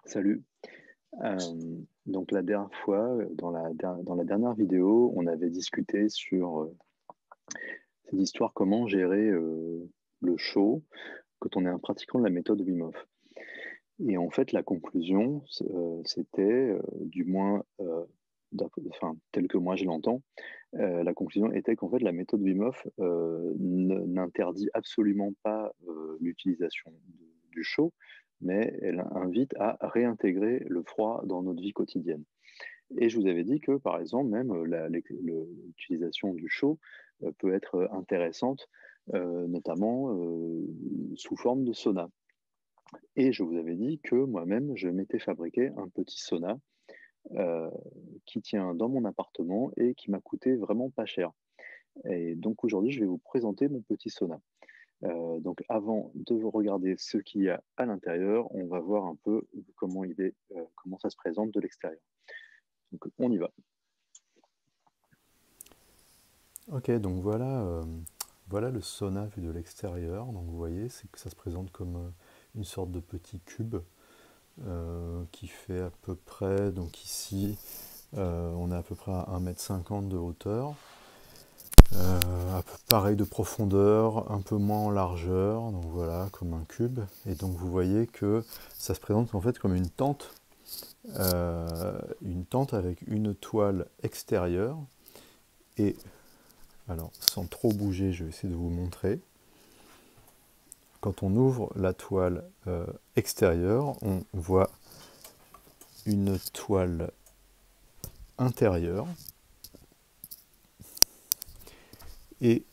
Salut. Euh, donc la dernière fois, dans la dernière vidéo, on avait discuté sur cette histoire comment gérer le chaud quand on est un pratiquant de la méthode Wim Hof. Et en fait, la conclusion, c'était, du moins, enfin, tel que moi je l'entends, la conclusion était qu'en fait, la méthode Wim Hof n'interdit absolument pas l'utilisation du chaud, mais elle invite à réintégrer le froid dans notre vie quotidienne. Et je vous avais dit que, par exemple, même l'utilisation du chaud peut être intéressante, notamment sous forme de sauna. Et je vous avais dit que moi-même, je m'étais fabriqué un petit sauna euh, qui tient dans mon appartement et qui m'a coûté vraiment pas cher. Et donc aujourd'hui, je vais vous présenter mon petit sauna. Donc avant de vous regarder ce qu'il y a à l'intérieur, on va voir un peu comment il est, comment ça se présente de l'extérieur. Donc on y va. Ok, donc voilà le sauna vu de l'extérieur. Donc vous voyez, c'est que ça se présente comme une sorte de petit cube qui fait à peu près, donc ici, on est à peu près à 1,50 m de hauteur, à peu pareil de profondeur, un peu moins en largeur, donc voilà, comme un cube. Et donc vous voyez que ça se présente en fait comme une tente avec une toile extérieure et alors, sans trop bouger, je vais essayer de vous montrer. Quand on ouvre la toile extérieure, on voit une toile intérieure. Et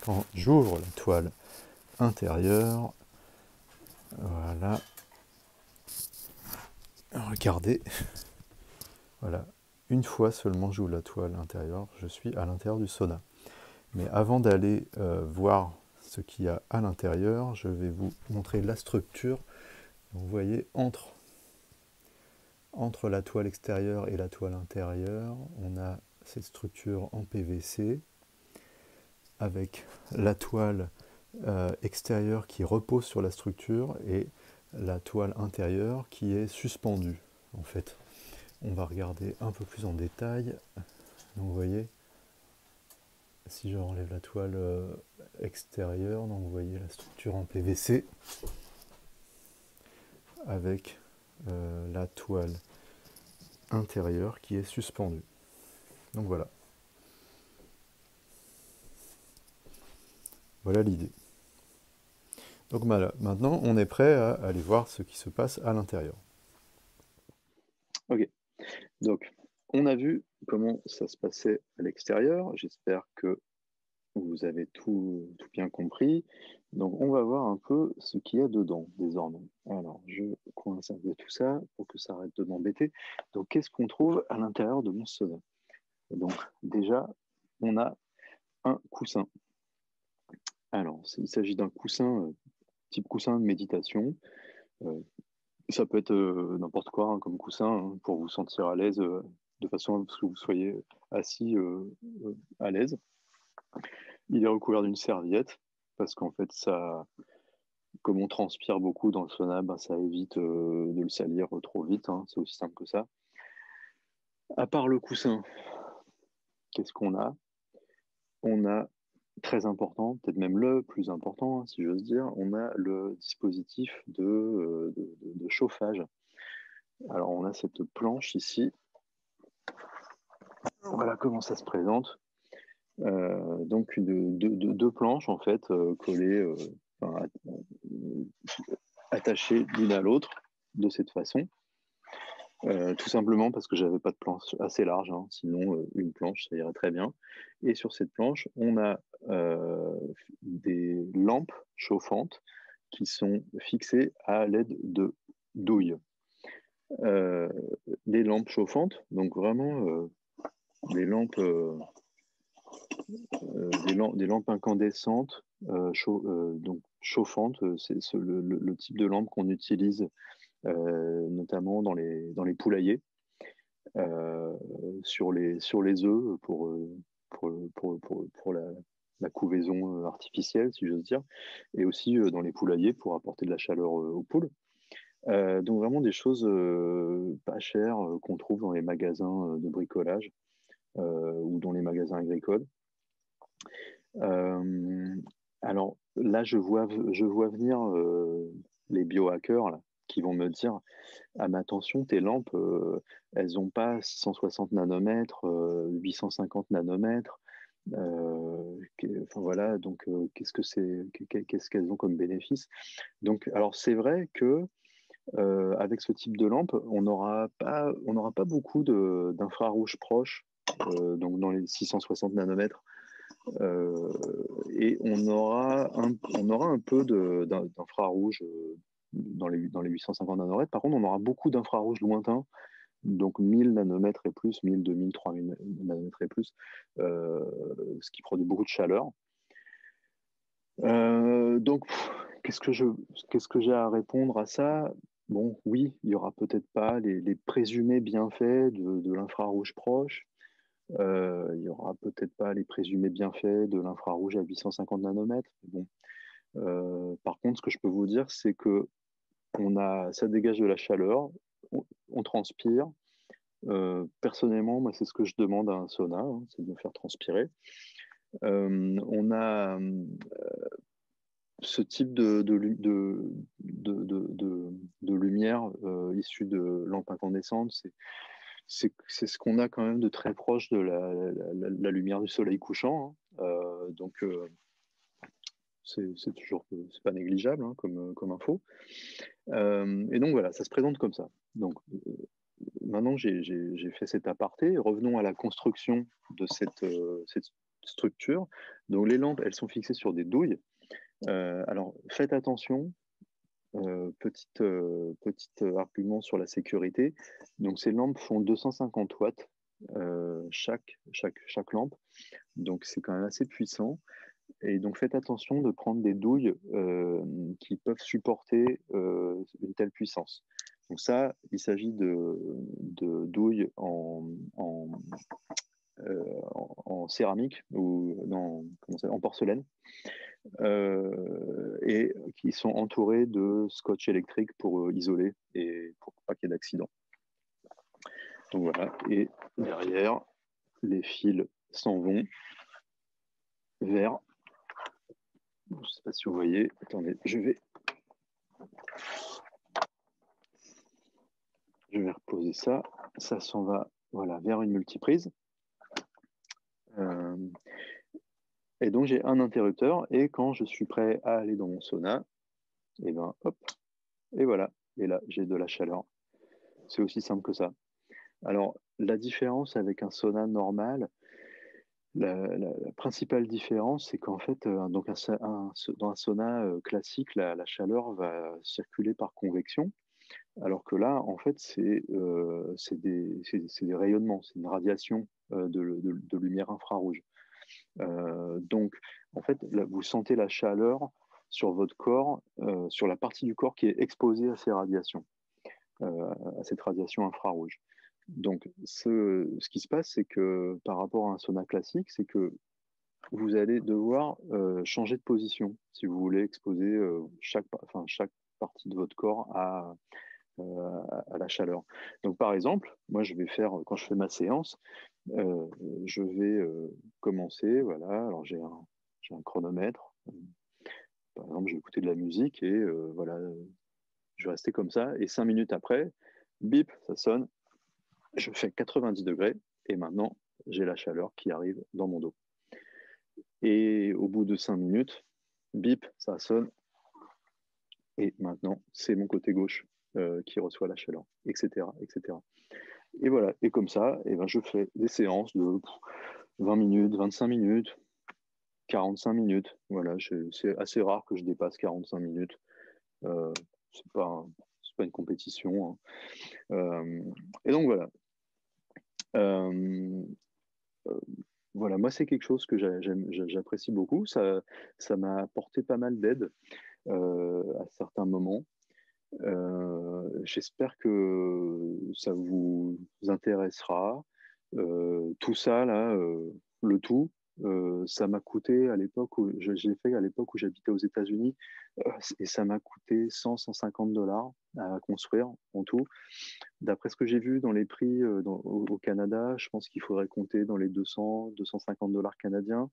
quand j'ouvre la toile intérieure, voilà, regardez, voilà, une fois seulement j'ouvre la toile intérieure, je suis à l'intérieur du sauna. Mais avant d'aller voir ce qu'il y a à l'intérieur, je vais vous montrer la structure. Vous voyez, entre la toile extérieure et la toile intérieure, on a cette structure en PVC avec la toile extérieure qui repose sur la structure et la toile intérieure qui est suspendue. En fait, on va regarder un peu plus en détail. Donc vous voyez, si je enlève la toile extérieure, donc vous voyez la structure en PVC avec la toile intérieure qui est suspendue. Donc voilà, voilà l'idée. Donc voilà, maintenant on est prêt à aller voir ce qui se passe à l'intérieur. Ok. Donc on a vu comment ça se passait à l'extérieur. J'espère que vous avez tout bien compris. Donc, on va voir un peu ce qu'il y a dedans, désormais. Alors, je coince un peu tout ça pour que ça arrête de m'embêter. Donc, qu'est-ce qu'on trouve à l'intérieur de mon sauna? Donc, déjà, on a un coussin. Alors, il s'agit d'un coussin, type coussin de méditation. Euh, Ça peut être n'importe quoi hein, comme coussin hein, pour vous sentir à l'aise, de façon à ce que vous soyez assis à l'aise. Il est recouvert d'une serviette parce qu'en fait, ça, comme on transpire beaucoup dans le sauna, ben, ça évite de le salir trop vite, hein. C'est aussi simple que ça. À part le coussin, qu'est-ce qu'on a? On a, très important, peut-être même le plus important, hein, si j'ose dire, on a le dispositif de chauffage. Alors, on a cette planche ici. Voilà comment ça se présente. Donc, deux planches, en fait, collées, enfin, attachées l'une à l'autre de cette façon. Tout simplement parce que j'avais pas de planche assez large, hein, sinon une planche, ça irait très bien. Et sur cette planche, on a des lampes chauffantes qui sont fixées à l'aide de douilles. Euh, les lampes chauffantes, donc vraiment des lampes, des lampes incandescentes, donc chauffantes, c'est le type de lampe qu'on utilise notamment dans les poulaillers. euh, sur les œufs pour la couvaison artificielle, si j'ose dire, et aussi dans les poulaillers pour apporter de la chaleur aux poules. Donc vraiment des choses pas chères qu'on trouve dans les magasins de bricolage ou dans les magasins agricoles. Euh, alors là, je vois venir les biohackers là, qui vont me dire, ah mais attention, tes lampes, elles n'ont pas 660 nanomètres, 850 nanomètres. Enfin voilà, donc qu'est-ce qu'elles ont comme bénéfice? Donc, alors c'est vrai que avec ce type de lampe, on n'aura pas beaucoup d'infrarouge proche, donc dans les 660 nanomètres. Euh, et on aura un peu d'infrarouge dans les 850 nanomètres. Par contre, on aura beaucoup d'infrarouge lointain, donc 1000 nanomètres et plus, 1000, 2000, 3000 nanomètres et plus, euh, ce qui produit beaucoup de chaleur. Donc, qu'est-ce que j'ai à répondre à ça? Bon, oui, il y aura peut-être pas les présumés bienfaits de l'infrarouge proche. Il y aura peut-être pas les présumés bienfaits de l'infrarouge à 850 nanomètres. Bon. Par contre, ce que je peux vous dire, c'est que ça dégage de la chaleur, on transpire. Personnellement, moi, c'est ce que je demande à un sauna, hein, c'est de me faire transpirer. On a ce type de lumière issue de lampes incandescentes, c'est ce qu'on a quand même de très proche de la lumière du soleil couchant, hein. Donc, c'est pas négligeable hein, comme info. Et donc voilà, ça se présente comme ça. Donc maintenant que j'ai fait cet aparté, revenons à la construction de cette structure. Donc les lampes, elles sont fixées sur des douilles. Alors faites attention, petit argument sur la sécurité. Donc ces lampes font 250 watts chaque lampe. Donc c'est quand même assez puissant. Et donc faites attention de prendre des douilles qui peuvent supporter une telle puissance. Donc ça, il s'agit de douilles en céramique ou en porcelaine et qui sont entourées de scotch électrique pour isoler et pour pas qu'il y ait d'accident. Donc voilà, et derrière, les fils s'en vont vers, je ne sais pas si vous voyez, attendez, je vais reposer ça, ça s'en va voilà, vers une multiprise. Euh, et donc j'ai un interrupteur et quand je suis prêt à aller dans mon sauna, et ben hop, et voilà, et là j'ai de la chaleur. C'est aussi simple que ça. Alors la différence avec un sauna normal, la principale différence, c'est qu'en fait, donc dans un sauna classique, la chaleur va circuler par convection, alors que là, en fait, c'est des rayonnements, c'est une radiation de lumière infrarouge. Donc, en fait, là, vous sentez la chaleur sur votre corps, sur la partie du corps qui est exposée à ces radiations, à cette radiation infrarouge. Donc, ce qui se passe, c'est que par rapport à un sauna classique, c'est que vous allez devoir changer de position si vous voulez exposer chaque partie de votre corps à la chaleur. Donc, par exemple, moi, quand je fais ma séance, je vais commencer, voilà, alors j'ai un chronomètre, par exemple, je vais écouter de la musique et voilà, je vais rester comme ça, et 5 minutes après, bip, ça sonne, je fais 90 degrés, et maintenant, j'ai la chaleur qui arrive dans mon dos. Et au bout de 5 minutes, bip, ça sonne, et maintenant, c'est mon côté gauche qui reçoit la chaleur, etc., etc. Et voilà, et comme ça, et ben, je fais des séances de 20 minutes, 25 minutes, 45 minutes. Voilà, c'est assez rare que je dépasse 45 minutes. Euh, c'est pas une compétition, hein. Et donc voilà. Euh, voilà, moi c'est quelque chose que j'apprécie beaucoup. Ça m'a apporté pas mal d'aide à certains moments. J'espère que ça vous intéressera. Tout ça là, le tout. Ça m'a coûté à l'époque où je l'ai fait à l'époque où j'habitais aux États-Unis, et ça m'a coûté 100-150 $ à construire en tout. D'après ce que j'ai vu dans les prix au Canada, je pense qu'il faudrait compter dans les 200-250 $ canadiens.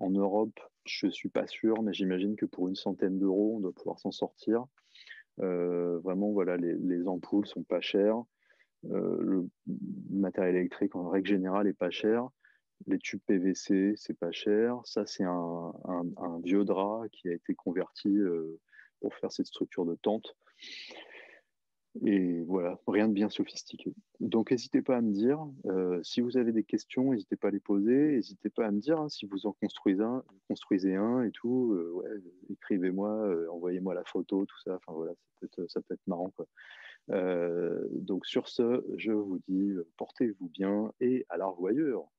En Europe, je suis pas sûr, mais j'imagine que pour une centaine d'euros, on doit pouvoir s'en sortir. Vraiment, voilà, les ampoules sont pas chères. Le matériel électrique en règle générale est pas cher. Les tubes PVC, c'est pas cher. Ça, c'est un vieux drap qui a été converti pour faire cette structure de tente. Et voilà, rien de bien sophistiqué. Donc, n'hésitez pas à me dire, si vous avez des questions, n'hésitez pas à les poser. N'hésitez pas à me dire si vous en construisez un et tout. Ouais, écrivez-moi, envoyez-moi la photo, tout ça. Enfin voilà, ça peut être marrant, quoi. Donc, sur ce, je vous dis, portez-vous bien et à la revoyure.